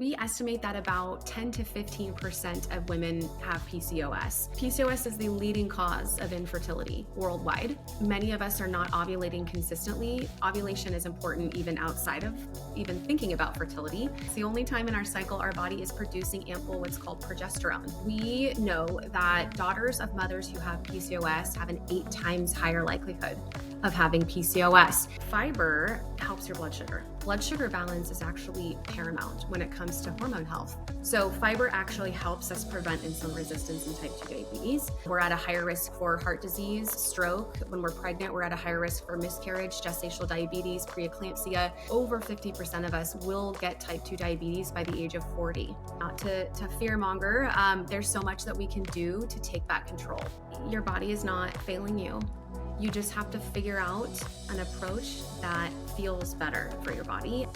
We estimate that about 10 to 15% of women have PCOS. PCOS is the leading cause of infertility worldwide. Many of us are not ovulating consistently. Ovulation is important even outside of even thinking about fertility. It's the only time in our cycle our body is producing ample what's called progesterone. We know that daughters of mothers who have PCOS have an 8 times higher likelihood of having PCOS. Fiber helps your blood sugar. Blood sugar balance is actually paramount when it comes to hormone health. So fiber actually helps us prevent insulin resistance and type 2 diabetes. We're at a higher risk for heart disease, stroke. When we're pregnant, we're at a higher risk for miscarriage, gestational diabetes, preeclampsia. Over 50% of us will get type 2 diabetes by the age of 40. Not to fear monger, there's so much that we can do to take back control. Your body is not failing you. You just have to figure out an approach that feels better for your body.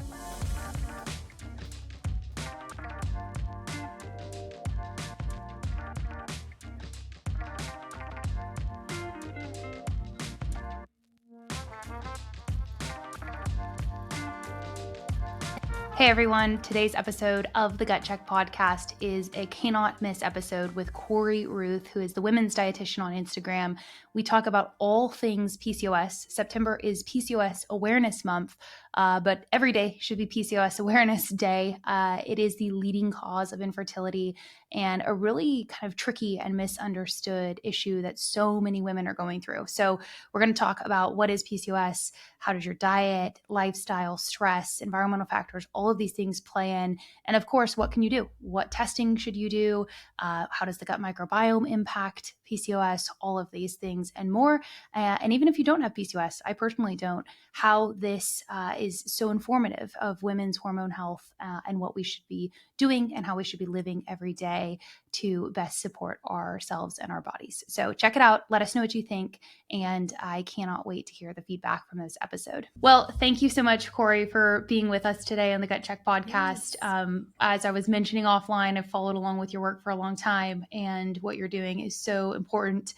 Hey everyone, today's episode of the Gut Check podcast is a cannot miss episode with Cory Ruth, who is the women's dietitian on Instagram. We talk about all things PCOS. September is PCOS Awareness Month, but every day should be PCOS Awareness Day. It is the leading cause of infertility and a really kind of tricky and misunderstood issue that so many women are going through. So we're going to talk about what is PCOS, how does your diet, lifestyle, stress, environmental factors, all of these things play in. And of course, what can you do? What testing should you do? How does the gut microbiome impact PCOS? All of these things and more. And even if you don't have PCOS, I personally don't, how this is so informative of women's hormone health and what we should be doing and how we should be living every day to best support ourselves and our bodies. So check it out. Let us know what you think. And I cannot wait to hear the feedback from this episode. Well, thank you so much, Cory, for being with us today on the Gut Check podcast. Yes. As I was mentioning offline, I've followed along with your work for a long time, and what you're doing is so important.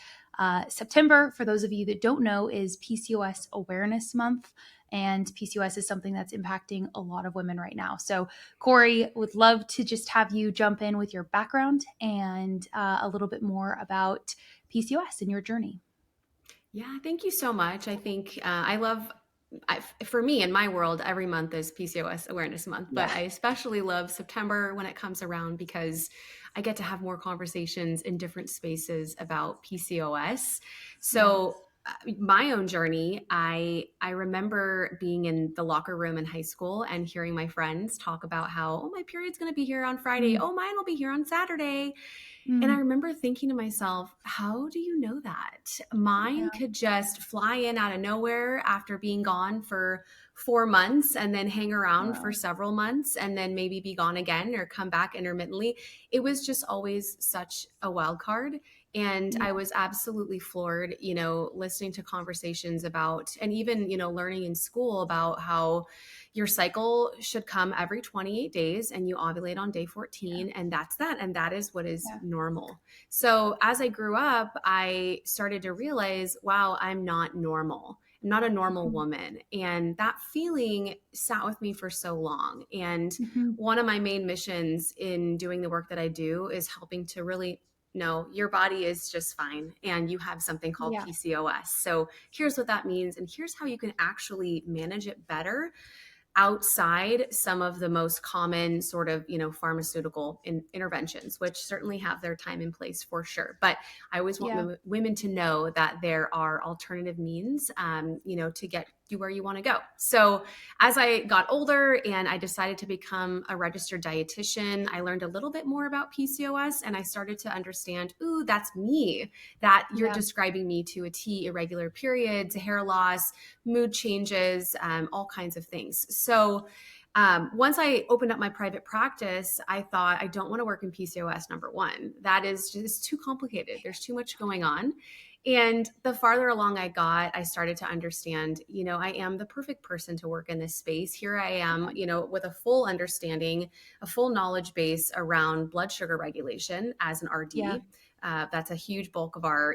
September, for those of you that don't know, is PCOS Awareness Month. And PCOS is something that's impacting a lot of women right now. So Cory, would love to just have you jump in with your background and a little bit more about PCOS and your journey. Yeah, thank you so much. I think for me, in my world, every month is PCOS Awareness Month, but I especially love September when it comes around because I get to have more conversations in different spaces about PCOS. So my own journey, I remember being in the locker room in high school and hearing my friends talk about how, oh, my period's going to be here on Friday. Oh, mine will be here on Saturday. And I remember thinking to myself, how do you know that? Mine could just fly in out of nowhere after being gone for 4 months and then hang around for several months and then maybe be gone again or come back intermittently. It was just always such a wild card. And I was absolutely floored, listening to conversations about, and even, learning in school about how your cycle should come every 28 days and you ovulate on day 14. And that's that. And that is what is normal. So as I grew up, I started to realize, wow, I'm not normal. I'm not a normal woman. And that feeling sat with me for so long. And one of my main missions in doing the work that I do is helping to really know your body is just fine and you have something called PCOS. So here's what that means. And here's how you can actually manage it better outside some of the most common sort of, pharmaceutical interventions, which certainly have their time and place for sure. But I always want women to know that there are alternative means, to get you where you want to go. So as I got older and I decided to become a registered dietitian, I learned a little bit more about PCOS and I started to understand, ooh, that's me, that you're describing me to a T, irregular periods, hair loss, mood changes, all kinds of things. So once I opened up my private practice, I thought, I don't want to work in PCOS, number one. That is just too complicated. There's too much going on. And the farther along I got, I started to understand, I am the perfect person to work in this space. Here I am, with a full understanding, a full knowledge base around blood sugar regulation as an RD. That's a huge bulk of our,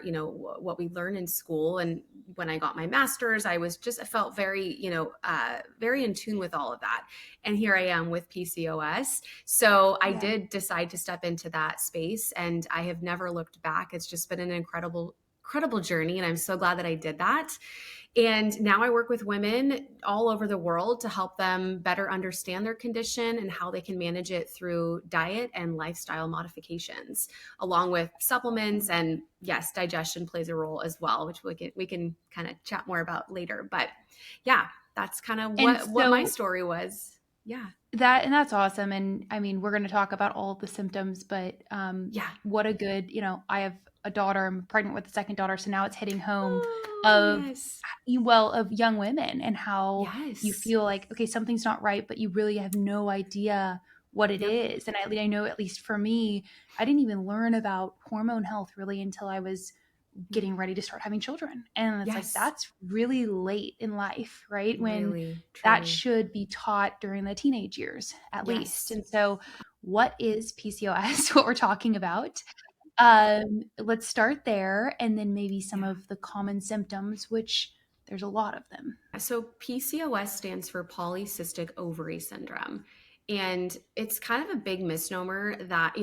what we learn in school. And when I got my master's, I felt very, very in tune with all of that. And here I am with PCOS. So I Yeah. did decide to step into that space, and I have never looked back. It's just been an incredible journey. And I'm so glad that I did that. And now I work with women all over the world to help them better understand their condition and how they can manage it through diet and lifestyle modifications, along with supplements. And yes, digestion plays a role as well, which we can kind of chat more about later. But yeah, that's kind of And what my so story was. Yeah. that's awesome. And I mean, we're going to talk about all the symptoms, but Yeah. what a good, I have a daughter, I'm pregnant with a second daughter. So now it's hitting home Oh, of, yes. of young women and how you Yes. feel like, okay, something's not right, but you really have no idea what it Yep. is. And I know, at least for me, I didn't even learn about hormone health really until I was getting ready to start having children. And it's like, Yes. that's really late in life, right? When Really, that truly. should be taught during the teenage years at least. Yes. And so, what is PCOS? What we're talking about? Let's start there, and then maybe some Yeah. of the common symptoms, which there's a lot of them. So PCOS stands for polycystic ovary syndrome. And it's kind of a big misnomer that,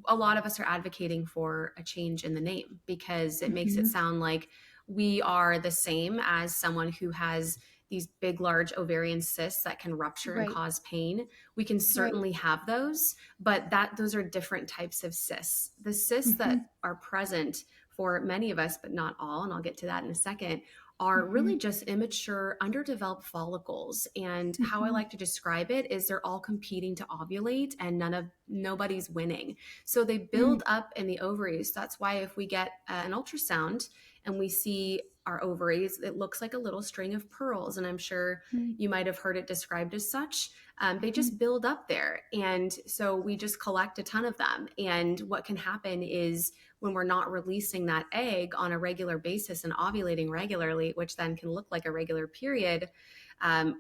a lot of us are advocating for a change in the name because it makes it Hmm. sound like we are the same as someone who has these big, large ovarian cysts that can rupture and Right, cause pain. We can right. certainly have those, but those are different types of cysts. The cysts Hmm. that are present for many of us, but not all, and I'll get to that in a second, are Hmm. really just immature, underdeveloped follicles. And how I Hmm. like to describe it is they're all competing to ovulate and nobody's winning. So they Mm. build up in the ovaries. That's why if we get an ultrasound and we see our ovaries, it looks like a little string of pearls. And I'm sure Mm. you might have heard it described as such. They Mhm. just build up there. And so we just collect a ton of them. And what can happen is when we're not releasing that egg on a regular basis and ovulating regularly, which then can look like a regular period,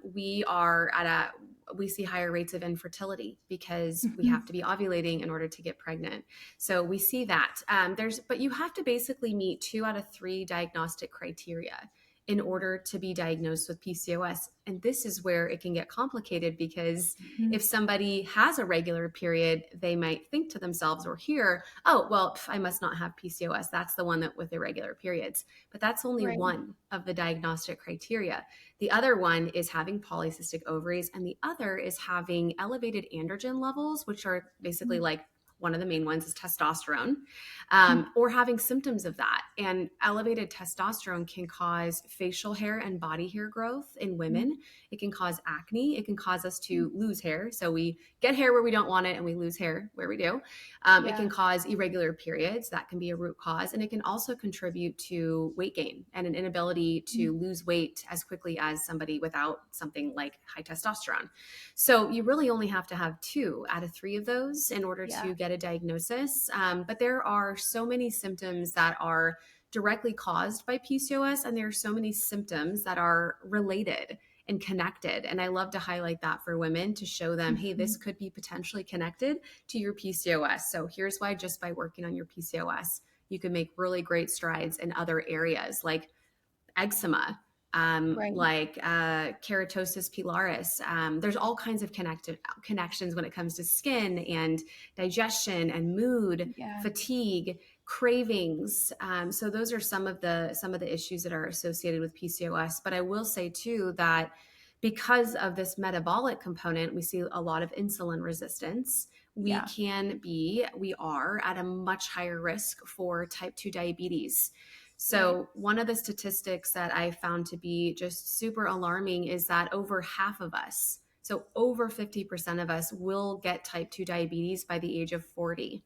we see higher rates of infertility because we have Mhm. to be ovulating in order to get pregnant. So we see that but you have to basically meet 2 out of 3 diagnostic criteria in order to be diagnosed with PCOS. And this is where it can get complicated because Mhm. if somebody has a regular period, they might think to themselves or hear, oh, well, I must not have PCOS. That's the one that with irregular periods. But that's only Right. one of the diagnostic criteria. The other one is having polycystic ovaries, and the other is having elevated androgen levels, which are basically Mm. like one of the main ones is testosterone, Mm. or having symptoms of that. And elevated testosterone can cause facial hair and body hair growth in Mm. women. It can cause acne. It can cause us Mm. to lose hair. So we get hair where we don't want it and we lose hair where we do. It can Yeah. cause irregular periods. That can be a root cause. And it can also contribute to weight gain and an inability Mm. to lose weight as quickly as somebody without something like high testosterone. So you really only have to have 2 out of 3 of those in order Yeah. to get a diagnosis. But there are so many symptoms that are directly caused by PCOS, and there are so many symptoms that are related and connected. And I love to highlight that for women to show them, hey, this Mhm. could be potentially connected to your PCOS. So here's why just by working on your PCOS, you can make really great strides in other areas like eczema, Right. keratosis pilaris. There's all kinds of connections when it comes to skin and digestion and mood, Yeah. fatigue, cravings. So those are some of the issues that are associated with PCOS. But I will say too that because of this metabolic component, we see a lot of insulin resistance. Yeah. We are at a much higher risk for type 2 diabetes. Right. So, one of the statistics that I found to be just super alarming is that over half of us, so over 50% of us, will get type 2 diabetes by the age of 40.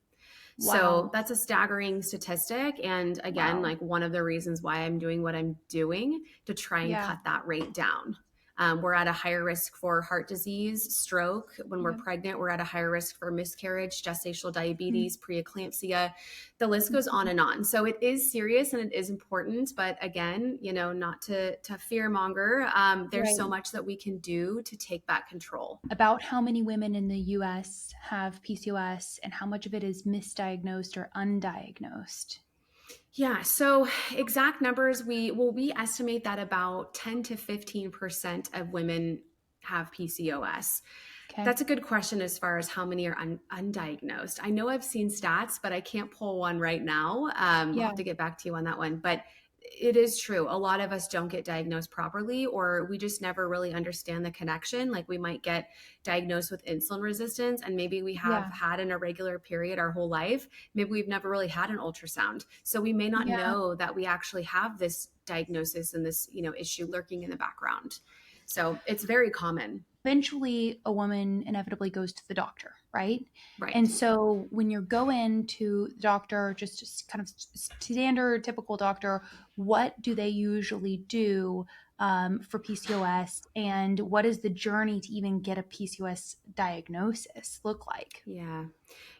So, Wow. that's a staggering statistic. And again, Wow. like one of the reasons why I'm doing what I'm doing to try and Yeah. cut that rate down. We're at a higher risk for heart disease, stroke. When we're Yeah. pregnant, we're at a higher risk for miscarriage, gestational diabetes, Mm-hmm. preeclampsia. The list goes on and on. So it is serious and it is important. But again, not to fear monger. There's so Right. much that we can do to take back control. About how many women in the US have PCOS and how much of it is misdiagnosed or undiagnosed? Yeah, so exact numbers, we estimate that about 10 to 15% of women have PCOS. Okay. That's a good question as far as how many are undiagnosed. I know I've seen stats, but I can't pull one right now. I'll Yeah. have to get back to you on that one. But it is true. A lot of us don't get diagnosed properly, or we just never really understand the connection. Like we might get diagnosed with insulin resistance, and maybe we have Yeah. had an irregular period our whole life. Maybe we've never really had an ultrasound. So we may not Yeah. know that we actually have this diagnosis and this, issue lurking in the background. So it's very common. Eventually a woman inevitably goes to the doctor, right? Right. And so when you go into the doctor, just kind of standard typical doctor, what do they usually do for PCOS, and what does the journey to even get a PCOS diagnosis look like? Yeah.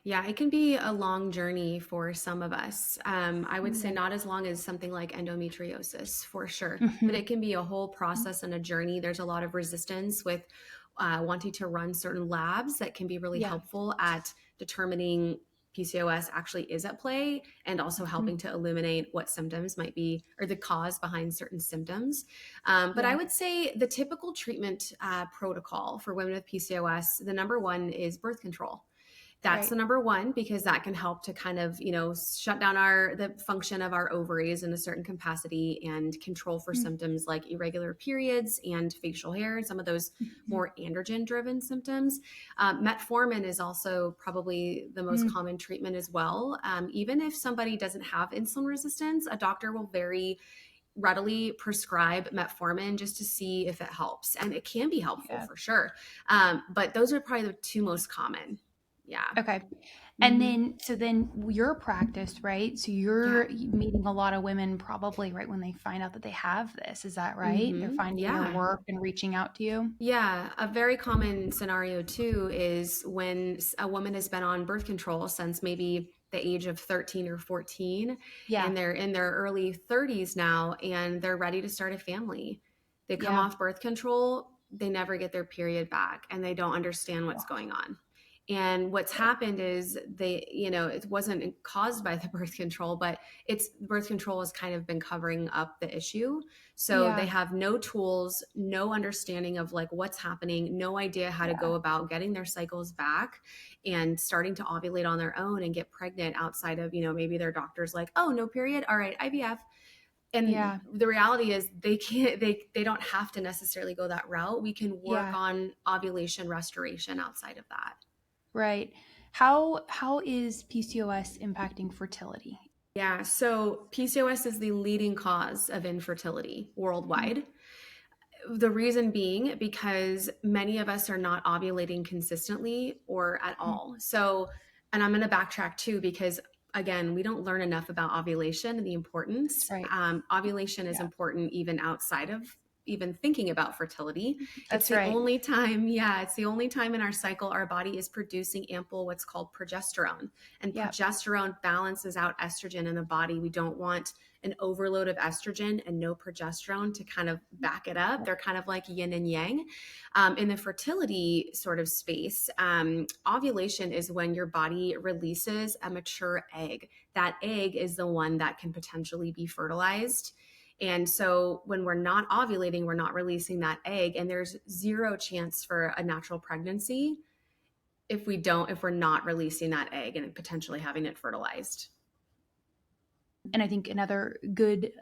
Yeah, it can be a long journey for some of us. I would say Yeah. not as long as something like endometriosis for sure, but Hmm. it can be a whole process and a journey. There's a lot of resistance with wanting to run certain labs that can be really Yeah. helpful at determining PCOS actually is at play and also Mhm. helping to illuminate what symptoms might be or the cause behind certain symptoms. But I Yeah. would say the typical treatment protocol for women with PCOS, the number one is birth control. That's the Right. number one because that can help to kind of, shut down the function of our ovaries in a certain capacity and control for symptoms like irregular periods and facial hair and some of those Mhm. more androgen driven symptoms. Metformin is also probably the most Mhm. common treatment as well. Even if somebody doesn't have insulin resistance, a doctor will very readily prescribe metformin just to see if it helps. And it can be helpful Yeah. for sure. But those are probably the two most common. Yeah. Okay. And Hmm. then your practice, right? So Yeah. you're meeting a lot of women probably right when they find out that they have this. Is that right? They're Hmm. finding your Yeah. work and reaching out to you? Yeah. A very common scenario too is when a woman has been on birth control since maybe the age of 13 or 14 Yeah. and they're in their early 30s now and they're ready to start a family. They come Yeah. off birth control, they never get their period back and they don't understand what's Wow. going on. And what's happened is it wasn't caused by the birth control, but it's birth control has kind of been covering up the issue. So they Yeah. have no tools, no understanding of like what's happening, no idea how to Yeah. go about getting their cycles back and starting to ovulate on their own and get pregnant outside of, maybe their doctor's like, oh, no period. All right, IVF. And Yeah. the reality is they can't, they don't have to necessarily go that route. We can work Yeah. on ovulation restoration outside of that. Right. How is PCOS impacting fertility? Yeah, so PCOS is the leading cause of infertility Mhm. worldwide. The reason being because many of us are not ovulating consistently or at Mhm. all. So, and I'm going to backtrack too, because again, we don't learn enough about ovulation and the That's importance. right. Ovulation is Yeah. important even outside of even thinking about fertility. It's That's the right. only time, yeah, it's the only time in our cycle our body is producing ample what's called progesterone. And Yeah. progesterone balances out estrogen in the body. We don't want an overload of estrogen and no progesterone to kind of back it up. They're kind of like yin and yang. In the fertility sort of space, ovulation is when your body releases a mature egg. That egg is the one that can potentially be fertilized. And so when we're not ovulating, we're not releasing that egg, and there's zero chance for a natural pregnancy if we're not releasing that egg and potentially having it fertilized. And I think another good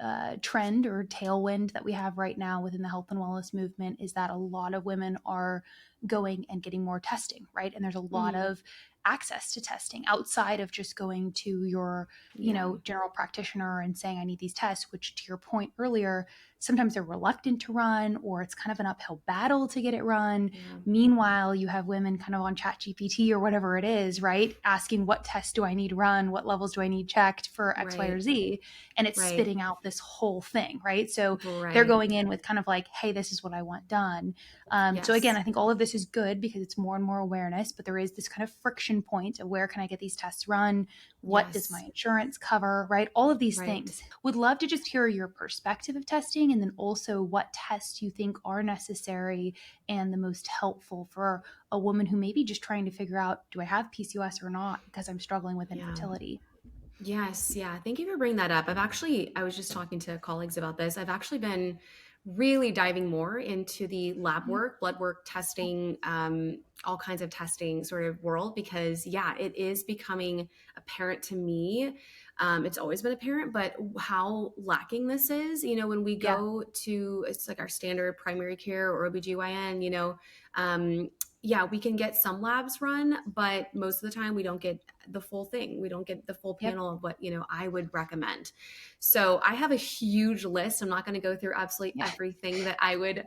trend or tailwind that we have right now within the health and wellness movement is that a lot of women are going and getting more testing, right? And there's a lot Mm, of access to testing outside of just going to your, yeah. general practitioner and saying, I need these tests, which to your point earlier, sometimes they're reluctant to run, or it's kind of an uphill battle to get it run. Yeah. Meanwhile, you have women kind of on ChatGPT or whatever it is, right? Asking, what tests do I need run? What levels do I need checked for X, Y, or Right. Z? And it's Right. spitting out this whole thing, right? So they're Right. going in with kind of like, hey, this is what I want done. So again, Yes. I think all of this is good because it's more and more awareness, but there is this kind of friction point of where can I get these tests run? What does my Yes. insurance cover, right? All of these Right. things. Would love to just hear your perspective of testing, and then also what tests you think are necessary and the most helpful for a woman who may be just trying to figure out, do I have PCOS or not because I'm struggling with Yeah. infertility? Yes, yeah. Thank you for bringing that up. I was just talking to colleagues about this. I've actually been really diving more into the lab Mhm. work, blood work, testing, all kinds of testing sort of world because, yeah, it is becoming apparent to me. It's always been apparent, but how lacking this is, when we Yeah. go to, it's like our standard primary care or OBGYN, um, yeah, we can get some labs run, but most of the time we don't get the full thing. We don't get the full Yep. panel of what, I would recommend. So I have a huge list. I'm not going to go through absolutely Yeah. everything that I would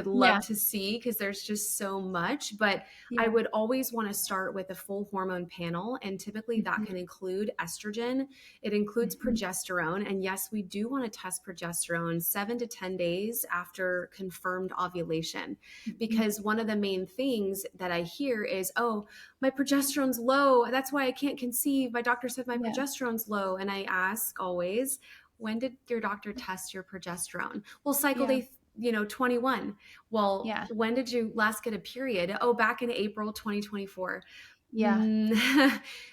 love Yeah. to see because there's just so much, but I Yeah. would always want to start with a full hormone panel. And typically that Mhm. can include estrogen. It includes Mhm. progesterone. And yes, we do want to test progesterone 7 to 10 days after confirmed ovulation, Mhm. because one of the main things that I hear is, oh, my progesterone's low. That's why I can't conceive. My doctor said my Yeah. progesterone's low. And I ask always, when did your doctor test your progesterone? Well, cycle Yeah. day, 21. Well, Yeah. when did you last get a period? Oh, back in April 2024. Yeah.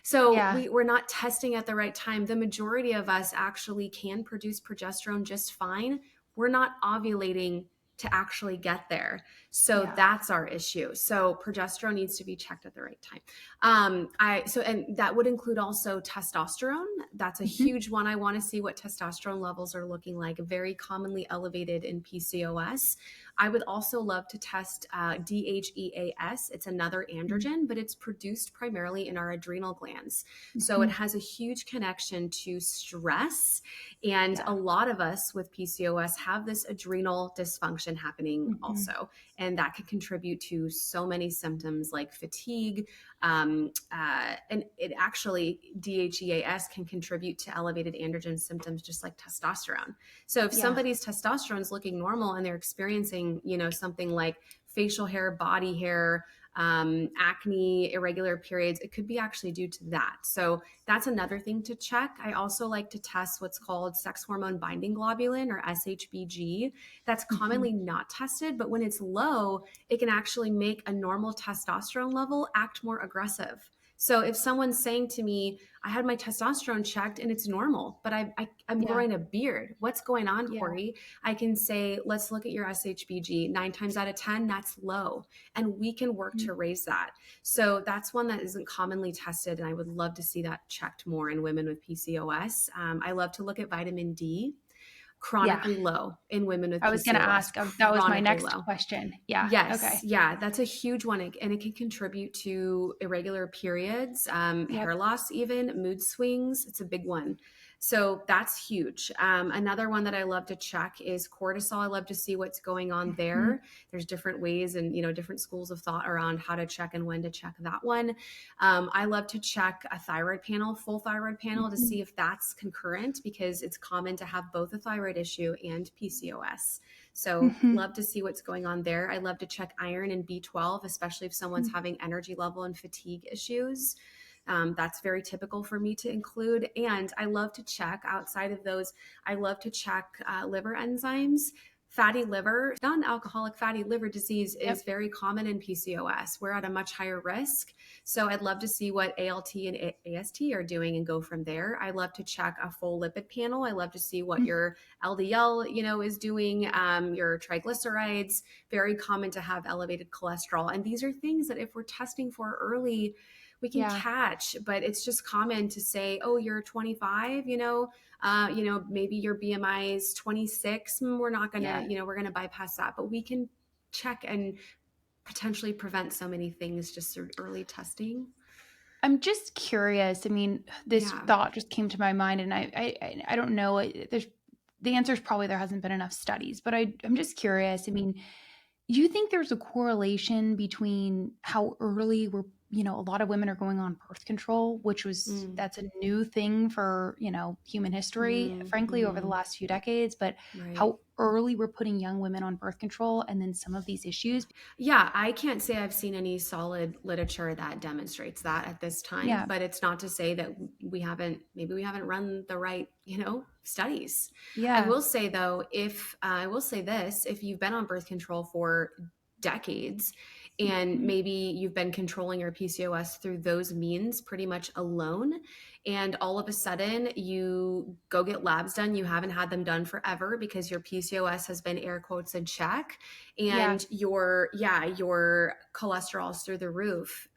So Yeah. we're not testing at the right time. The majority of us actually can produce progesterone just fine. We're not ovulating to actually get there. So Yeah. that's our issue. So progesterone needs to be checked at the right time. And that would include also testosterone. That's a Mhm. huge one. I want to see what testosterone levels are looking like, very commonly elevated in PCOS. I would also love to test DHEAS. It's another androgen, but it's produced primarily in our adrenal glands. So it Mhm. has a huge connection to stress. And Yeah. a lot of us with PCOS have this adrenal dysfunction happening Mhm. also. And that can contribute to so many symptoms like fatigue. And it actually, DHEAS can contribute to elevated androgen symptoms, just like testosterone. So if Yeah. somebody's testosterone is looking normal and they're experiencing, something like facial hair, body hair, acne, irregular periods, it could be actually due to that. So that's another thing to check. I also like to test what's called sex hormone binding globulin, or SHBG. That's Mhm. commonly not tested, but when it's low, it can actually make a normal testosterone level act more aggressive. So if someone's saying to me, I had my testosterone checked and it's normal, but I'm Yeah. growing a beard. What's going on, Yeah. Cory? I can say, let's look at your SHBG. 9 times out of 10, that's low. And we can work Mhm. to raise that. So that's one that isn't commonly tested. And I would love to see that checked more in women with PCOS. I love to look at vitamin D, Yeah. chronically low in women with I was going to PCOS, ask, that was my chronically next low. question. Yeah. Yes, Okay. yeah, that's a huge one, and it can contribute to irregular periods, Yep. hair loss, even mood swings. It's a big one. So that's huge. Another one that I love to check is cortisol. I love to see what's going on Mhm. there. There's different ways and different schools of thought around how to check and when to check that one. I love to check a thyroid panel, full thyroid panel, to Mhm. see if that's concurrent, because it's common to have both a thyroid issue and PCOS. So Mhm. love to see what's going on there. I love to check iron and B12, especially if someone's Mhm. having energy level and fatigue issues. That's very typical for me to include. And I love to check outside of those. I love to check liver enzymes. Fatty liver, non-alcoholic fatty liver disease is Yep. very common in PCOS. We're at a much higher risk. So I'd love to see what ALT and AST are doing and go from there. I love to check a full lipid panel. I love to see what Mhm. your LDL, is doing, your triglycerides. Very common to have elevated cholesterol. And these are things that if we're testing for early, we can Yeah. catch. But it's just common to say, oh, you're 25, maybe your BMI is 26. We're not gonna, Yeah. we're gonna bypass that. But we can check and potentially prevent so many things just through early testing. I'm just curious. I mean, this Yeah. thought just came to my mind, and I don't know. There's the answer is probably there hasn't been enough studies, but I'm just curious. I mean, do you think there's a correlation between how early we're, a lot of women are going on birth control, which Mm, that's a new thing for, human history, frankly, over the mhm. last few decades, but Right. how early we're putting young women on birth control and then some of these issues? Yeah, I can't say I've seen any solid literature that demonstrates that at this time, Yeah. but it's not to say that maybe we haven't run the right, studies. I Yeah. will say though, if I will say this, if you've been on birth control for decades and Mhm. maybe you've been controlling your PCOS through those means pretty much alone, and all of a sudden you go get labs done, you haven't had them done forever because your PCOS has been air quotes in check, Yeah. and your cholesterol's through the roof.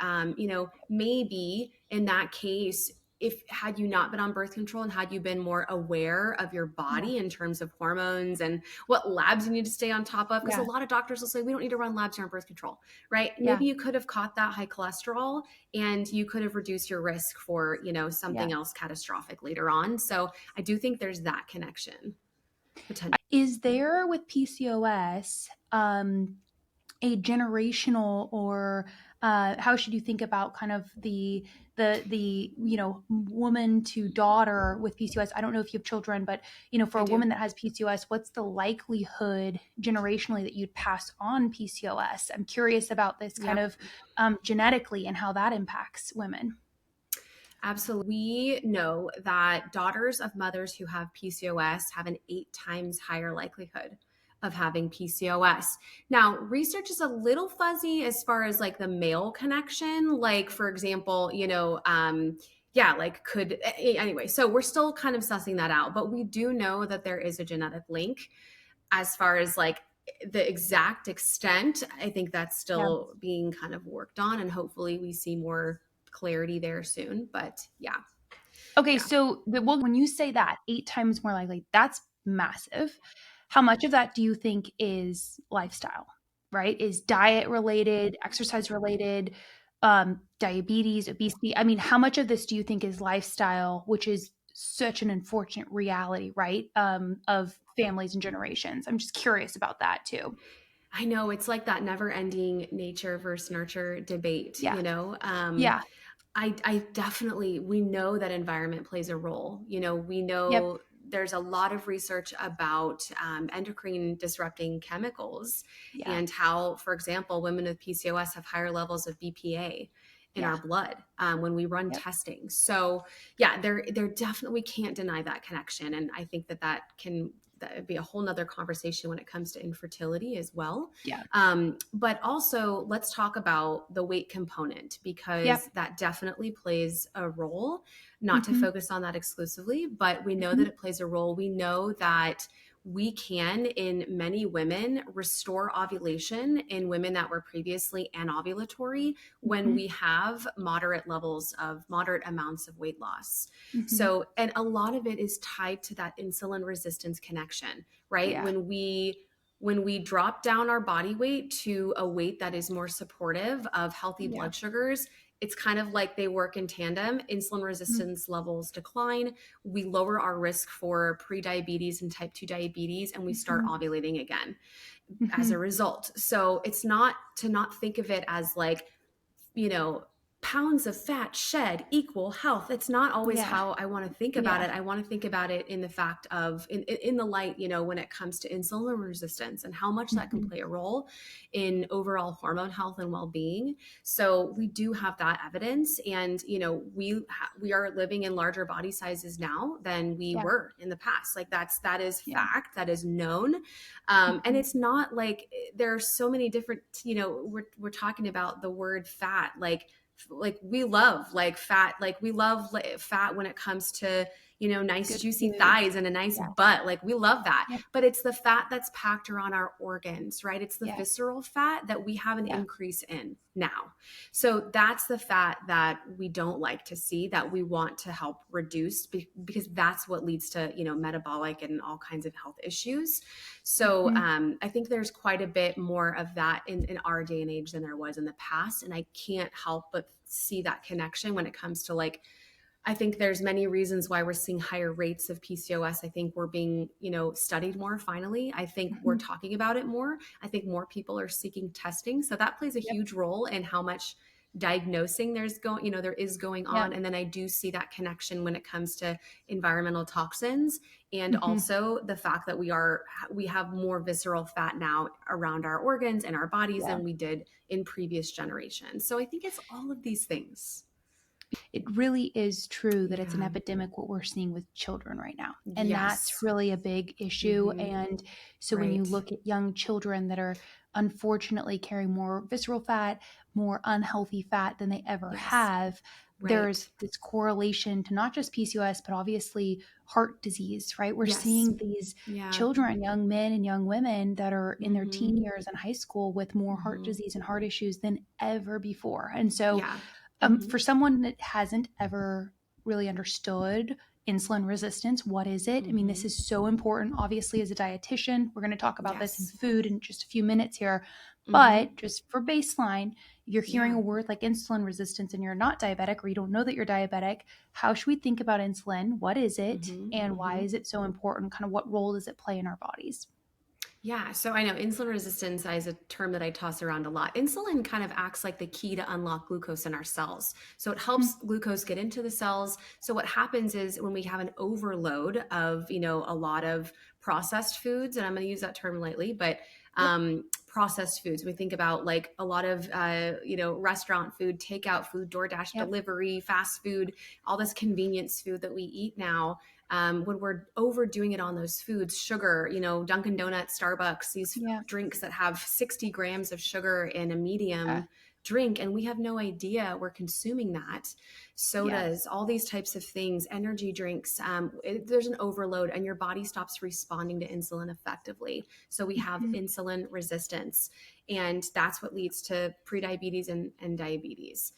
Maybe in that case, if had you not been on birth control and had you been more aware of your Yeah. body in terms of hormones and what labs you need to stay on top of, because a Yeah. lot of doctors will say we don't need to run labs during birth control, right? Yeah. Maybe you could have caught that high cholesterol and you could have reduced your risk for Yeah. something else catastrophic later on. So I do think there's that connection potential. Is there with PCOS, a generational or how should you think about kind of the woman to daughter with PCOS? I don't know if you have children, but for I a do. woman that has PCOS, what's the likelihood generationally that you'd pass on PCOS? I'm curious about this kind Yep. of genetically and how that impacts women. Absolutely. We know that daughters of mothers who have PCOS have an 8 times higher likelihood of having PCOS. Now, research is a little fuzzy as far as like the male connection. Like, for example, yeah, like anyway, so we're still kind of sussing that out, but we do know that there is a genetic link. As far as like the exact extent, I think that's Yeah. still being kind of worked on, and hopefully we see more clarity there soon. But yeah, Okay, yeah. so when you say that 8 times more likely, that's massive. How much of that do you think is lifestyle, right? Is diet related, exercise related, diabetes, obesity? I mean, how much of this do you think is lifestyle, which is such an unfortunate reality, right? Of families and generations. I'm just curious about that too. I know it's like that never ending nature versus nurture debate, Yeah. Yeah. I definitely, we know that environment plays a role. We Yep. know there's a lot of research about endocrine disrupting chemicals Yeah. and how, for example, women with PCOS have higher levels of BPA in Yeah. our blood when we run Yep. testing. So yeah, there definitely, we can't deny that connection. And I think that would be a whole nother conversation when it comes to infertility as well. Yeah. But also, let's talk about the weight component because Yep. that definitely plays a role. Not to Hmm. focus on that exclusively, but we know that Hmm. it plays a role. We know that we can, in many women, restore ovulation in women that were previously anovulatory when Hmm. we have moderate amounts of weight loss. Hmm. So, and a lot of it is tied to that insulin resistance connection, right? Yeah. When we drop down our body weight to a weight that is more supportive of healthy Yeah. blood sugars, it's kind of like they work in tandem. Insulin resistance levels decline. We lower our risk for prediabetes and type 2 diabetes, and we start Hmm. ovulating again as a Hmm. result. So it's not to not think of it as like, you know, pounds of fat shed equal health. It's not always Yeah. how I want to think about Yeah. it. I want to think about it in the fact of in the light, when it comes to insulin resistance and how much that can Mhm. play a role in overall hormone health and well-being. So we do have that evidence, and we are living in larger body sizes now than we Yeah. were in the past. Like that is Yeah. fact, that is known. And Mhm. it's not like there are so many different, we're talking about the word fat, like we love like fat, like we love fat when it comes to nice Good juicy food. thighs and a nice Yeah. butt, like we love that. Yep. But it's the fat that's packed around our organs, right? It's the Yeah. visceral fat that we have an Yeah. increase in now. So that's the fat that we don't like to see, that we want to help reduce, because that's what leads to metabolic and all kinds of health issues. So Mhm. I think there's quite a bit more of that in our day and age than there was in the past. And I can't help but see that connection when it comes to like I think there's many reasons why we're seeing higher rates of PCOS. I think we're being, studied more finally. I think we're Mhm. talking about it more. I think more people are seeking testing. So that plays a Yep. huge role in how much diagnosing there is going on. Yep. And then I do see that connection when it comes to environmental toxins and Mhm. also the fact that we have more visceral fat now around our organs and our bodies Yeah. than we did in previous generations. So I think it's all of these things. It really is true that it's an Yeah. epidemic what we're seeing with children right now. And that's Yes. really a big issue. Hmm. And so when you Right. look at young children that are unfortunately carrying more visceral fat, more unhealthy fat than they ever Yes. have, Right. there's this correlation to not just PCOS, but obviously heart disease, right? We're Yes. seeing these Yeah. children, young men and young women that are in their Hmm. teen years and high school with more heart Hmm. disease and heart issues than ever before. And so Yeah. Hmm. for someone that hasn't ever really understood insulin resistance, what is it? I mean, this Hmm. is so important. Obviously, as a dietitian, we're going to talk about this in Yes. food in just a few minutes here. Hmm. But just for baseline, if you're hearing Yeah. a word like insulin resistance and you're not diabetic or you don't know that you're diabetic, how should we think about insulin? What is it? Hmm. And why Hmm. is it so important? Kind of what role does it play in our bodies? Yeah, so I know insulin resistance is a term that I toss around a lot. Insulin kind of acts like the key to unlock glucose in our cells. So it Hmm. helps glucose get into the cells. So what happens is when we have an overload of, a lot of processed foods, and I'm going to use that term lightly, but Yep. processed foods, we think about like a lot of, restaurant food, takeout food, DoorDash Yep. delivery, fast food, all this convenience food that we eat now, when we're overdoing it on those foods, sugar, Dunkin' Donuts, Starbucks, these Yeah. drinks that have 60 grams of sugar in a Yeah. medium drink, and we have no idea we're consuming that. Sodas, Yes. all these types of things, energy drinks, there's an overload, and your body stops responding to insulin effectively. So we have Mhm. insulin resistance, and that's what leads to prediabetes and diabetes.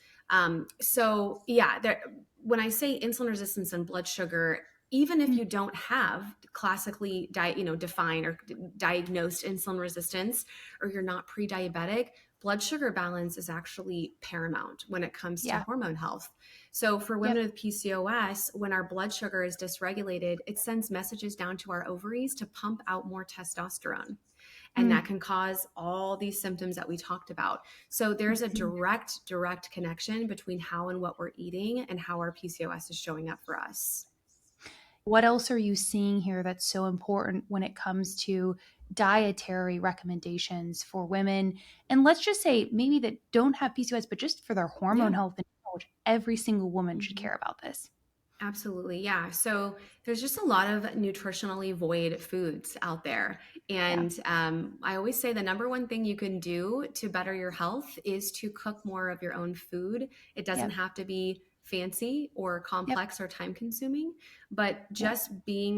So yeah, when I say insulin resistance and blood sugar, even if Mm. you don't have classically defined or diagnosed insulin resistance, or you're not pre-diabetic, blood sugar balance is actually paramount when it comes to Yeah. hormone health. So for women Yep. with PCOS, when our blood sugar is dysregulated, it sends messages down to our ovaries to pump out more testosterone. And that Mm. can cause all these symptoms that we talked about. So there's a Mhm. direct connection between how and what we're eating and how our PCOS is showing up for us. What else are you seeing here that's so important when it comes to dietary recommendations for women? And let's just say maybe that don't have PCOS, but just for their hormone Yeah. health and which every single woman should Mhm. care about this. Absolutely. Yeah. So there's just a lot of nutritionally void foods out there. Yeah. And I always say the number one thing you can do to better your health is to cook more of your own food. It doesn't Yep. have to be fancy or Yep. complex or time consuming, but Yep. just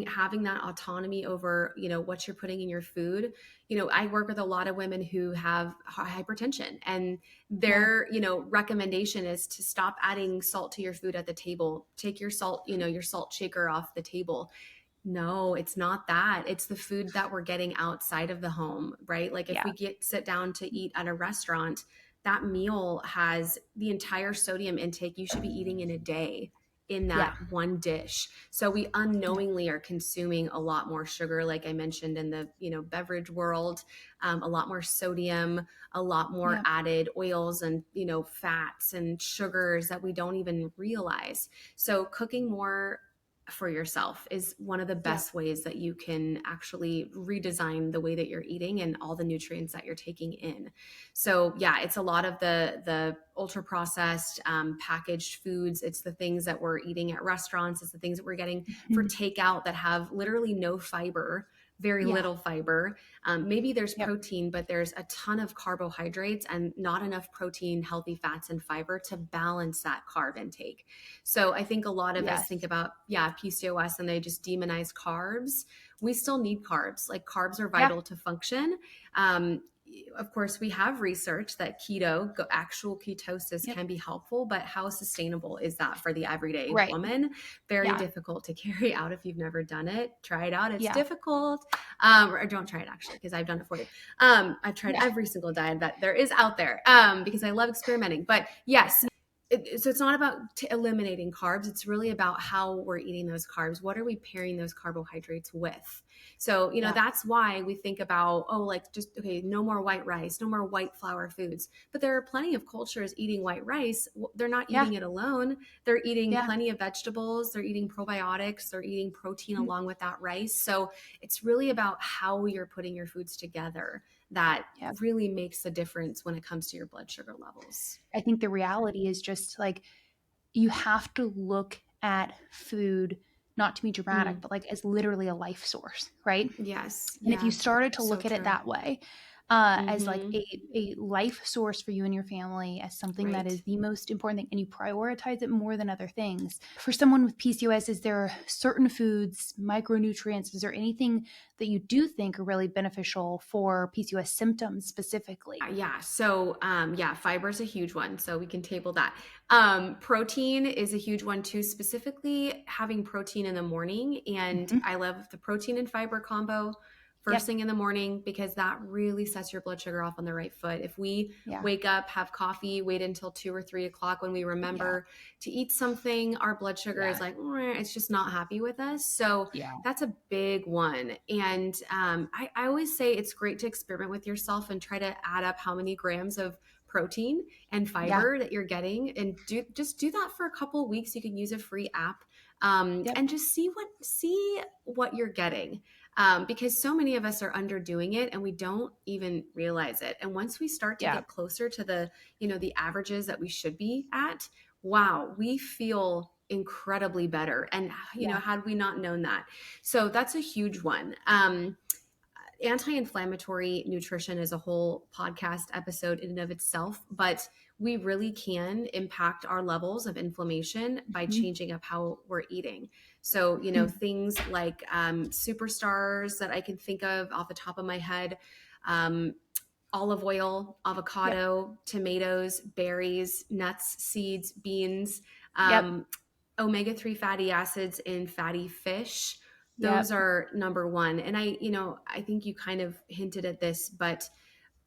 having that autonomy over, what you're putting in your food. I work with a lot of women who have hypertension, and Yeah. their recommendation is to stop adding salt to your food at the table. Take your salt, your salt shaker off the table. No, it's not that. It's the food that we're getting outside of the home, right? Like if Yeah. we sit down to eat at a restaurant, that meal has the entire sodium intake you should be eating in a day in Yeah. that one dish. So we unknowingly are consuming a lot more sugar, like I mentioned in the, beverage world, a lot more sodium, a lot more Yeah. added oils and, fats and sugars that we don't even realize. So cooking more for yourself is one of the Yeah. best ways that you can actually redesign the way that you're eating and all the nutrients that you're taking in. So yeah, it's a lot of the ultra processed packaged foods. It's the things that we're eating at restaurants. It's the things that we're getting for Mhm. takeout that have literally no fiber, very Yeah. little fiber. Maybe there's Yep. protein, but there's a ton of carbohydrates and not enough protein, healthy fats, and fiber to balance that carb intake. So I think a lot of us think Yes. about, PCOS, and they just demonize carbs. We still need carbs. Like carbs are Yeah. vital to function. Um, of course, we have research that actual ketosis Yep. can be helpful, but how sustainable is that for the everyday Right. woman? Very Yeah. difficult to carry out if you've never done it. Try it out. It's Yeah. difficult. Or don't try it actually, because I've done it for you. I've tried Yeah. every single diet that there is out there because I love experimenting. But yes, so it's not about eliminating carbs. It's really about how we're eating those carbs. What are we pairing those carbohydrates with? So, Yeah. that's why we think about, oh, like just, okay, no more white rice, no more white flour foods. But there are plenty of cultures eating white rice. They're not Yeah. eating it alone. They're eating Yeah. plenty of vegetables. They're eating probiotics. They're eating protein Mhm. along with that rice. So it's really about how you're putting your foods together that Yeah. really makes a difference when it comes to your blood sugar levels. I think the reality is just like you have to look at food not to be dramatic, Mm. but like as literally a life source, right? Yes. And if you Yeah. started to So look at it true. that way, as like Mm-hmm. a life source for you and your family, as something that Right. is the most important thing, and you prioritize it more than other things. For someone with PCOS, is there certain foods, micronutrients, is there anything that you do think are really beneficial for PCOS symptoms specifically? Yeah. So, yeah, fiber is a huge one. So we can table that. Protein is a huge one too, specifically having protein in the morning. And Hmm. I love the protein and fiber combo first Yep. thing in the morning because that really sets your blood sugar off on the right foot. If we Yeah. wake up, have coffee, wait until 2 or 3 o'clock when we Yeah. remember to eat something, our blood sugar is Yeah. like, "Meh," it's just not happy with us. So Yeah. that's a big one. And I always say it's great to experiment with yourself and try to add up how many grams of protein and Yeah. fiber that you're getting and just do that for a couple of weeks. You can use a free app Yep. and just see what you're getting. Because so many of us are underdoing it and we don't even realize it. And once we start to Yeah. get closer to the averages that we should be at, wow, we feel incredibly better. And, Yeah. had we not known that. So that's a huge one. Anti-inflammatory nutrition is a whole podcast episode in and of itself, but we really can impact our levels of inflammation by Mhm. changing up how we're eating. So, things like superstars that I can think of off the top of my head, um, olive oil, Yep. avocado, tomatoes, berries, nuts, seeds, beans, Yep. um, omega-3 fatty acids in fatty fish. Those Yep. are number one. And I think you kind of hinted at this, but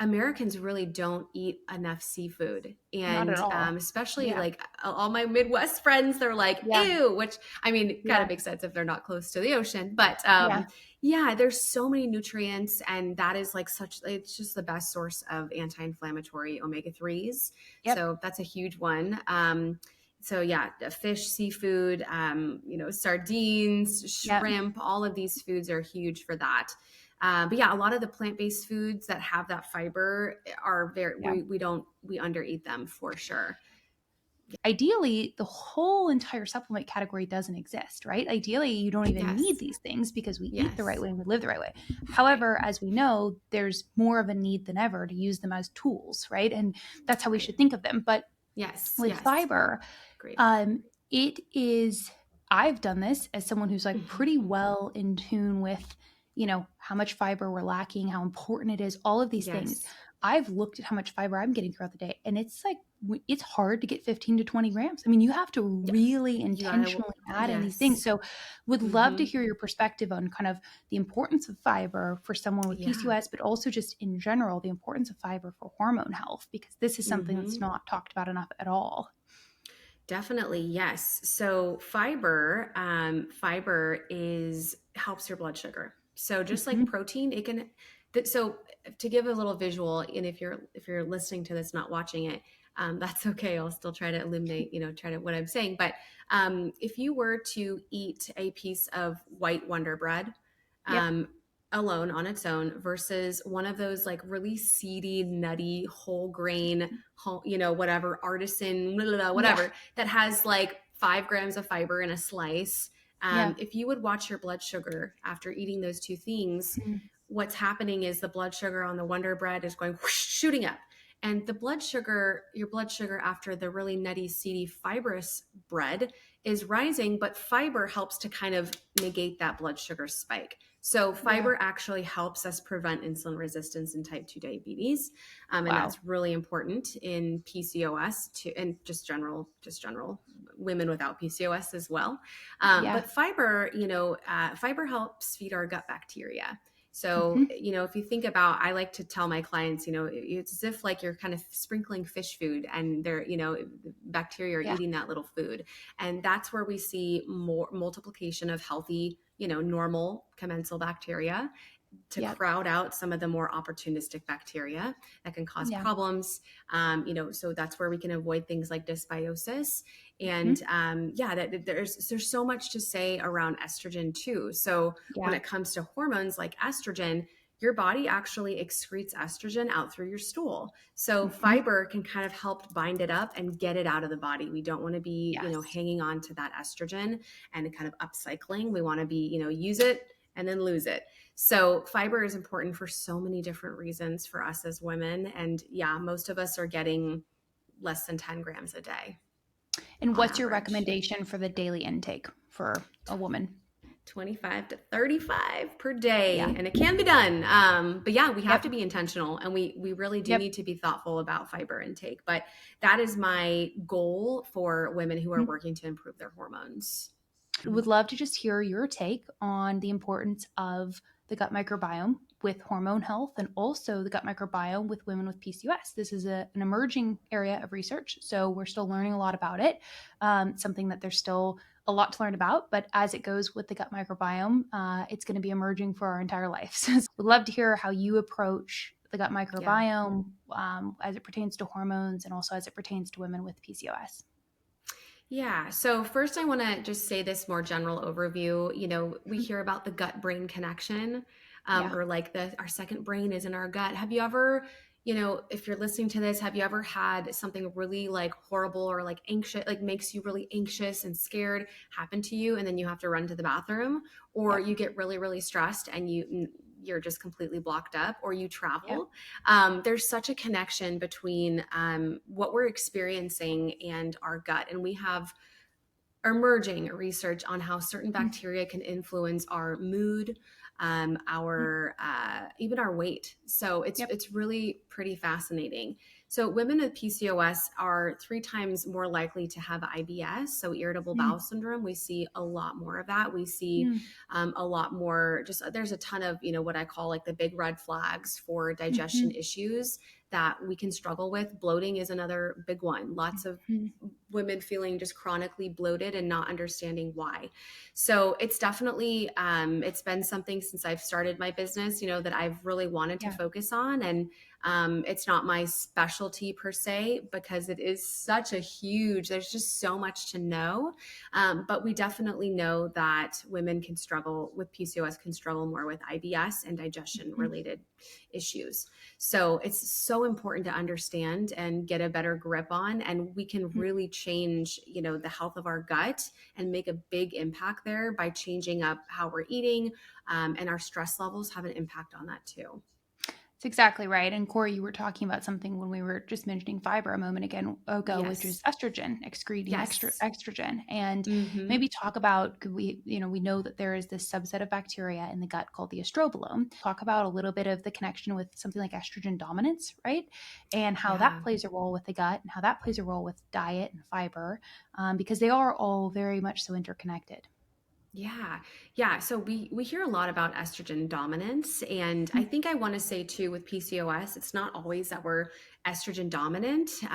Americans really don't eat enough seafood. Not at And all. especially Yeah. like all my Midwest friends, they're like, Yeah. ew, which I mean, kind Yeah. of makes sense if they're not close to the ocean. But Yeah. yeah, there's so many nutrients. And that is like it's just the best source of anti-inflammatory omega-3s. Yep. So that's a huge one. So yeah, fish, seafood, sardines, Yep. shrimp, all of these foods are huge for that. But yeah, a lot of the plant-based foods that have that fiber are Yeah. we undereat them for sure. Ideally, the whole entire supplement category doesn't exist, right? Ideally, you don't even need Yes. these things because we eat the right Yes. way and we live the right way. Right. However, as we know, there's more of a need than ever to use them as tools, right? And that's how we Right. should think of them. But Yes. with Yes. fiber, Great. it is, I've done this as someone who's like Mhm. pretty well in tune with, how much fiber we're lacking, how important it is, all of these things. Yes. I've looked at how much fiber I'm getting throughout the day, and it's like, it's hard to get 15 to 20 grams. I mean, you have to Yeah. really You gotta. intentionally add in these things. Yes. So, would love to Hmm. hear your perspective on kind of the importance of fiber for someone with Yeah. PCOS, but also just in general, the importance of fiber for hormone health, because this is something that's Hmm. not talked about enough at all. Definitely, yes. So fiber is helps your blood sugar. So just like Mhm. protein, it can. So to give a little visual, and if you're listening to this, not watching it, that's okay. I'll still try to illuminate, try to what I'm saying. But if you were to eat a piece of white Wonder Bread, Yep. um, alone on its own versus one of those like really seedy, nutty, whole grain, whatever artisan, blah, blah, blah, Yeah. whatever that has like 5 grams of fiber in a slice. Yeah. If you would watch your blood sugar after eating those two things, Mhm. what's happening is the blood sugar on the Wonder Bread is going whoosh, shooting up. And your blood sugar after the really nutty, seedy, fibrous bread is rising, but fiber helps to kind of negate that blood sugar spike. So Yeah. fiber actually helps us prevent insulin resistance in type 2 diabetes. And Wow. that's really important in PCOS and just general women without PCOS as well. Yeah. But fiber helps feed our gut bacteria. So, Mm-hmm. if you think about, I like to tell my clients, it's as if like you're kind of sprinkling fish food and they're, bacteria are Yeah. eating that little food. And that's where we see more multiplication of healthy, normal commensal bacteria to Yep. crowd out some of the more opportunistic bacteria that can cause Yeah. problems. So that's where we can avoid things like dysbiosis. Mm-hmm. And there's so much to say around estrogen too. So when Yeah. it comes to hormones like estrogen, your body actually excretes estrogen out through your stool. So Mm-hmm. fiber can kind of help bind it up and get it out of the body. We don't want to be, Yes. hanging on to that estrogen and kind of upcycling. We want to be, use it and then lose it. So fiber is important for so many different reasons for us as women. And yeah, most of us are getting less than 10 grams a day And on what's your average. recommendation for the daily intake for a woman? 25 to 35 per Yeah. day, and it can be done. But yeah, we have Yep. to be intentional, and we really do Yep. need to be thoughtful about fiber intake. But that is my goal for women who are Mhm. working to improve their hormones. Would love to just hear your take on the importance of the gut microbiome with hormone health and also the gut microbiome with women with PCOS. This is an emerging area of research, so we're still learning a lot about it. Something that there's still a lot to learn about, but as it goes with the gut microbiome, it's going to be emerging for our entire life. So we'd love to hear how you approach the gut Yeah. microbiome as it pertains to hormones and also as it pertains to women with PCOS. Yeah. So first, I want to just say this more general overview. We hear about the gut brain connection, Yeah. or like our second brain is in our gut. Have you ever, if you're listening to this, have you ever had something really like horrible or like anxious, like makes you really anxious and scared happen to you, and then you have to run to the bathroom, or Yep. you get really, really stressed and you're just completely blocked up, or you Yep. travel? There's such a connection between what we're experiencing and our gut. And we have emerging research on how certain bacteria can influence our mood, our even our weight. So it's Yep. it's really pretty fascinating. So women with PCOS are 3 times more likely to have IBS, so irritable bowel Mm. syndrome. We see a lot more of that. We see Mm. a lot more. Just there's a ton of what I call like the big red flags for digestion Mhm. issues that we can struggle with. Bloating is another big one. Lots of Mhm. women feeling just chronically bloated and not understanding why. So it's definitely it's been something since I've started my business, that I've really wanted to Yeah. focus on. And it's not my specialty per se, because it is such a huge, there's just so much to know. But we definitely know that women can struggle with PCOS, can struggle more with IBS and digestion Mhm. related issues. So it's so important to understand and get a better grip on, and we can Mhm. really change, the health of our gut and make a big impact there by changing up how we're eating, and our stress levels have an impact on that too. That's exactly right. And Corey, you were talking about something when we were just mentioning fiber a moment ago, which is Yes. estrogen, excreting Yes. estrogen. And Mm-hmm. maybe talk about, could we know that there is this subset of bacteria in the gut called the estrobolome. Talk about a little bit of the connection with something like estrogen dominance, right? And how that Yeah. plays a role with the gut and how that plays a role with diet and fiber, because they are all very much so interconnected. Yeah. Yeah. So we hear a lot about estrogen dominance. And I think I want to say too, with PCOS, it's not always that we're estrogen dominant. We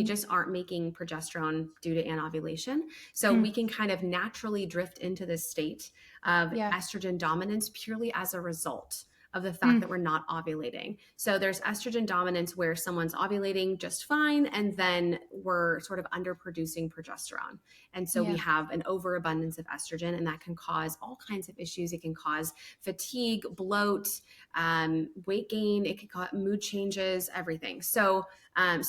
Mhm. just aren't making progesterone due to anovulation. So Mm. we can kind of naturally drift into this state of Yeah. estrogen dominance purely as a result of the fact Mm. that we're not ovulating. So there's estrogen dominance where someone's ovulating just fine, and then we're sort of underproducing progesterone. And so we Yeah. have an overabundance of estrogen, and that can cause all kinds of issues. It can cause fatigue, bloat, weight gain. It can cause mood changes, everything. So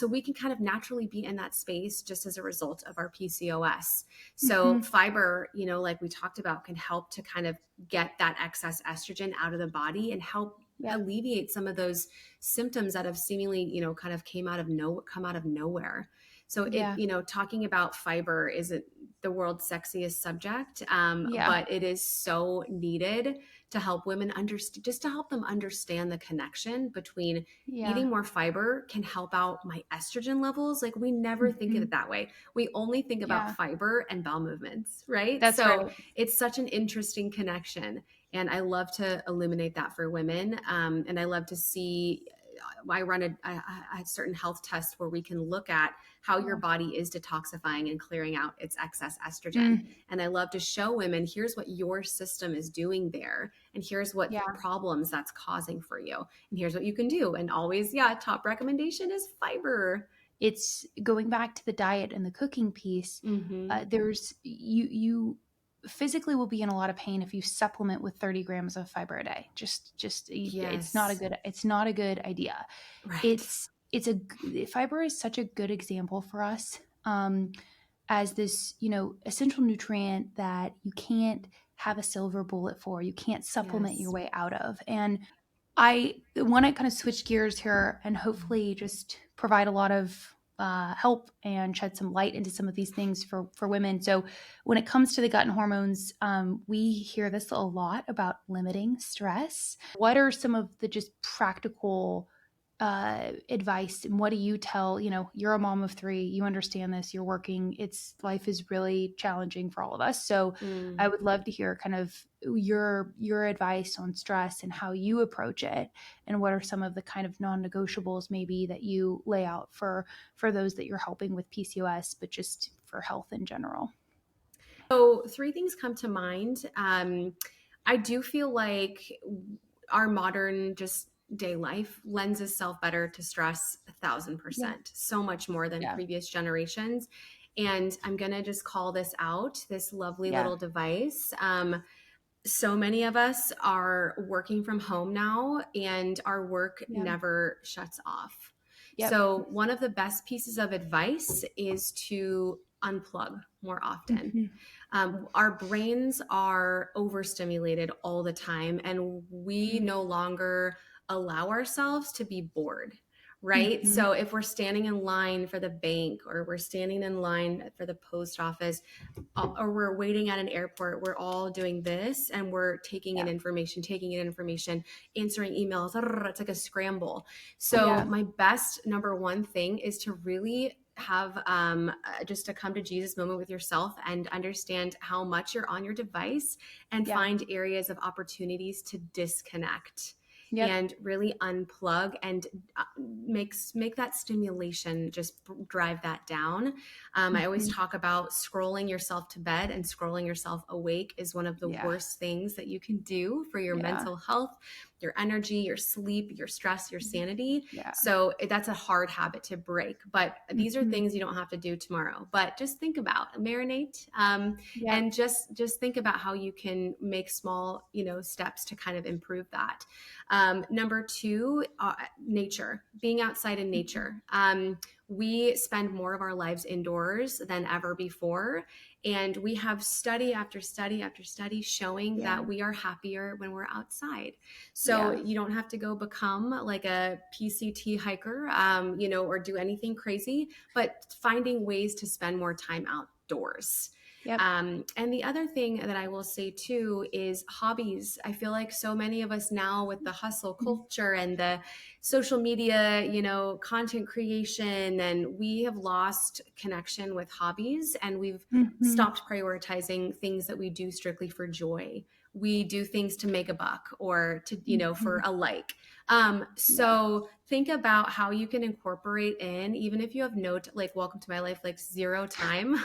we can kind of naturally be in that space just as a result of our PCOS. So Mhm. fiber, like we talked about, can help to kind of get that excess estrogen out of the body and help Yep. alleviate some of those symptoms that have seemingly, kind of come out of nowhere. So Yeah. talking about fiber isn't the world's sexiest subject, Yeah. but it is so needed to help women understand, just to help them understand the connection between Yeah. eating more fiber can help out my estrogen levels. Like we never think of it Mhm. that way. We only think about Yeah. fiber and bowel movements, right? That's So right. it's such an interesting connection. And I love to illuminate that for women. And I love to see, I run a certain health test where we can look at how your body is detoxifying and clearing out its excess estrogen. Mm, And I love to show women, here's what your system is doing there. And here's what yeah. problems that's causing for you. And here's what you can do. And always, yeah, top recommendation is fiber. It's going back to the diet and the cooking piece. Mm-hmm. There's you physically will be in a lot of pain if you supplement with 30 grams of fiber a day. Yes. It's not a good idea. Right. It's fiber is such a good example for us, as this, essential nutrient that you can't have a silver bullet for, you can't supplement your Yes. way out of. And I want to kind of switch gears here and hopefully just provide a lot of help and shed some light into some of these things for women. So, when it comes to the gut and hormones, we hear this a lot about limiting stress. What are some of the just practical advice, and what do you tell? You're a mom of three, you understand this, you're working, life is really challenging for all of us. So Mm. I would love to hear kind of your advice on stress and how you approach it, and what are some of the kind of non-negotiables maybe that you lay out for those that you're helping with PCOS, but just for health in general. So, three things come to mind. I do feel like our modern just day life lends itself better to stress 1,000%, so much more than Yeah. previous generations. And I'm going to just call this out, this lovely Yeah. little device. So many of us are working from home now, and our work Yeah. never shuts off. Yep. So, one of the best pieces of advice is to unplug more often. Mm-hmm. Our brains are overstimulated all the time, and we no longer allow ourselves to be bored. Right. Mm-hmm. So if we're standing in line for the bank, or we're standing in line for the post office, or we're waiting at an airport, we're all doing this and we're taking in Yeah. information, answering emails. It's like a scramble. So Yeah. my best number one thing is to really have just a come to Jesus moment with yourself and understand how much you're on your device, and Yeah. find areas of opportunities to disconnect Yep. and really unplug, and make that stimulation, just drive that down. I always Mm-hmm. talk about scrolling yourself to bed and scrolling yourself awake is one of the Yeah. worst things that you can do for your Yeah. mental health, your energy, your sleep, your stress, your sanity. Yeah. So that's a hard habit to break. But these are Mm-hmm. things you don't have to do tomorrow. But just think about, marinate, Yeah. and just think about how you can make small, steps to kind of improve that. Number two, nature, being outside in nature. We spend more of our lives indoors than ever before. And we have study after study after study showing Yeah. that we are happier when we're outside. So Yeah. you don't have to go become like a PCT hiker, or do anything crazy, but finding ways to spend more time outdoors. Yep. And the other thing that I will say too is hobbies. I feel like so many of us now, with the hustle culture and the social media, content creation, and we have lost connection with hobbies, and we've Mm-hmm. stopped prioritizing things that we do strictly for joy. We do things to make a buck, or to, Mm-hmm. for a like. Yeah. So think about how you can incorporate in, even if you have like welcome to my life, like zero time,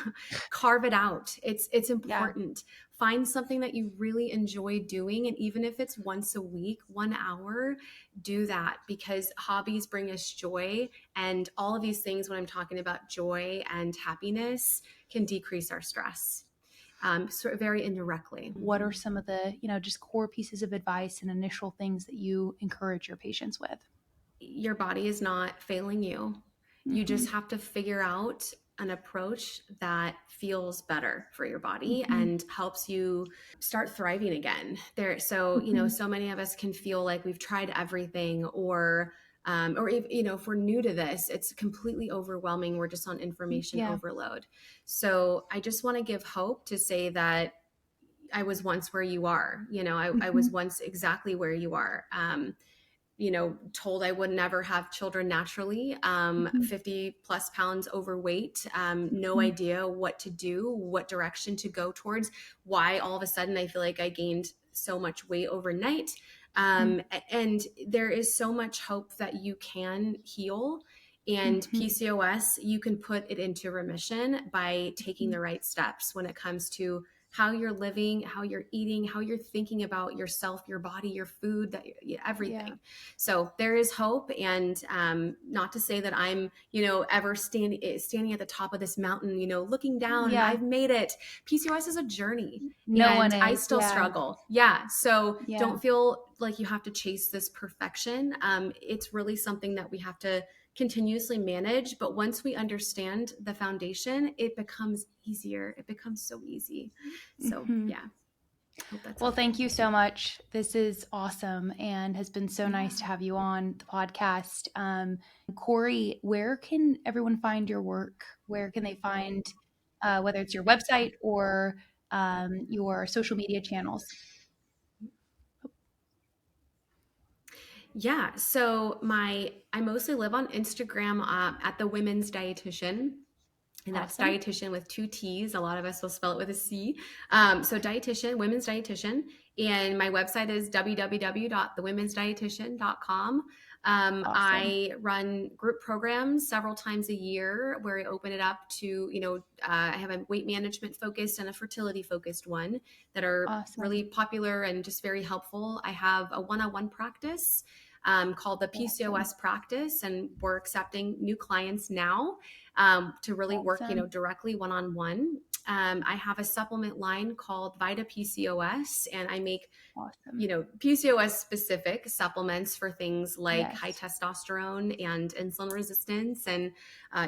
carve it out. It's Yeah. important. Find something that you really enjoy doing. And even if it's once a week, 1 hour, do that, because hobbies bring us joy. And all of these things, when I'm talking about joy and happiness, can decrease our stress. Sort of very indirectly. What are some of the, just core pieces of advice and initial things that you encourage your patients with? Your body is not failing you. You Mm-hmm. just have to figure out an approach that feels better for your body Mm-hmm. and helps you start thriving again. Mm-hmm. So many of us can feel like we've tried everything, or if, if we're new to this, it's completely overwhelming. We're just on information Yeah. overload. So I just want to give hope to say that I was once where you are. I Mm-hmm. was once exactly where you are. Told I would never have children naturally, Mm-hmm. 50 plus pounds overweight, no Mm-hmm. idea what to do, what direction to go towards, why all of a sudden I feel like I gained so much weight overnight. And there is so much hope that you can heal. And PCOS, you can put it into remission by taking the right steps when it comes to how you're living, how you're eating, how you're thinking about yourself, your body, your food, everything. Yeah. So there is hope. And not to say that I'm, ever standing at the top of this mountain, looking down and I've made it. PCOS is a journey. No one And I is. still struggle. Yeah. So Yeah. don't feel like you have to chase this perfection. It's really something that we have to continuously manage. But once we understand the foundation, it becomes easier. It becomes so easy. So yeah. Hope that's Well, helpful. thank you so much. This is awesome and has been so nice to have you on the podcast. Cory, where can everyone find your work? Where can they find, whether it's your website or your social media channels? Yeah. So I mostly live on Instagram at the Women's Dietitian. And that's Awesome. dietitian with 2 T's. A lot of us will spell it with a C. So dietitian, women's dietitian. And my website is www.thewomensdietitian.com. Awesome. I run group programs several times a year where I open it up to, I have a weight management focused and a fertility focused one that are really popular and just very helpful. I have a one-on-one practice called the PCOS practice, and we're accepting new clients now to really work, directly one-on-one. I have a supplement line called Vita PCOS, and I make, PCOS specific supplements for things like high testosterone and insulin resistance and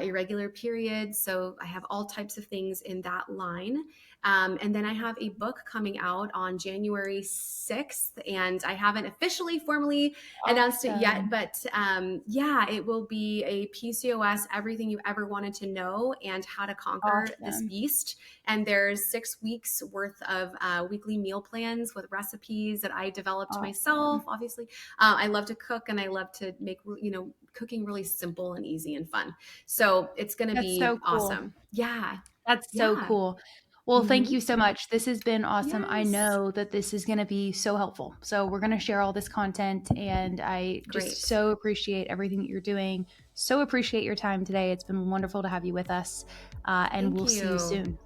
irregular periods. So I have all types of things in that line. And then I have a book coming out on January 6th, and I haven't officially formally announced it yet, but it will be a PCOS, everything you ever wanted to know and how to conquer this beast. And there's 6 weeks worth of weekly meal plans with recipes that I developed myself. Obviously, I love to cook, and I love to make, cooking really simple and easy and fun. So it's going to be so cool. Awesome. Yeah. That's so cool. Well, thank you so much. This has been awesome. Yes. I know that this is going to be so helpful. So we're going to share all this content, and I just so appreciate everything that you're doing. So appreciate your time today. It's been wonderful to have you with us, and we'll see you soon.